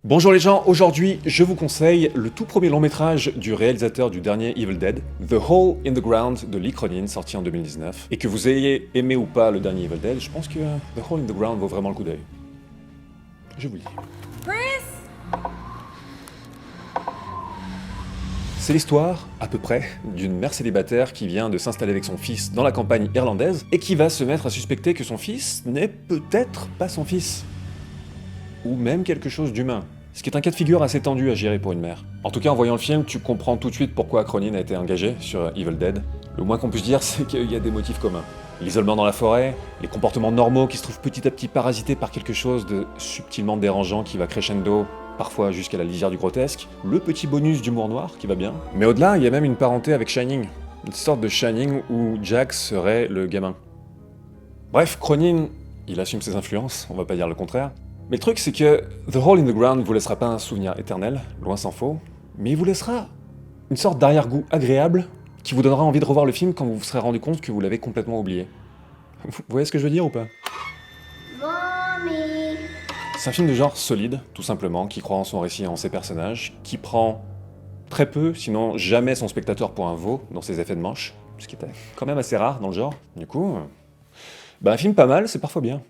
Bonjour les gens, aujourd'hui je vous conseille le tout premier long métrage du réalisateur du dernier Evil Dead, The Hole in the Ground de Lee Cronin, sorti en 2019. Et que vous ayez aimé ou pas le dernier Evil Dead, je pense que The Hole in the Ground vaut vraiment le coup d'œil. Je vous le dis. Chris! C'est l'histoire, à peu près, d'une mère célibataire qui vient de s'installer avec son fils dans la campagne irlandaise et qui va se mettre à suspecter que son fils n'est peut-être pas son fils. Ou même quelque chose d'humain. Ce qui est un cas de figure assez tendu à gérer pour une mère. En tout cas, en voyant le film, tu comprends tout de suite pourquoi Cronin a été engagé sur Evil Dead. Le moins qu'on puisse dire, c'est qu'il y a des motifs communs. L'isolement dans la forêt, les comportements normaux qui se trouvent petit à petit parasités par quelque chose de subtilement dérangeant qui va crescendo, parfois jusqu'à la lisière du grotesque, le petit bonus d'humour noir qui va bien. Mais au-delà, il y a même une parenté avec Shining. Une sorte de Shining où Jack serait le gamin. Bref, Cronin, il assume ses influences, on va pas dire le contraire. Mais le truc, c'est que The Hole in the Ground vous laissera pas un souvenir éternel, loin s'en faut, mais il vous laissera une sorte d'arrière-goût agréable qui vous donnera envie de revoir le film quand vous vous serez rendu compte que vous l'avez complètement oublié. Vous voyez ce que je veux dire ou pas? Mommy! C'est un film de genre solide, tout simplement, qui croit en son récit et en ses personnages, qui prend très peu, sinon jamais son spectateur pour un veau dans ses effets de manche, ce qui était quand même assez rare dans le genre. Du coup, un film pas mal, c'est parfois bien.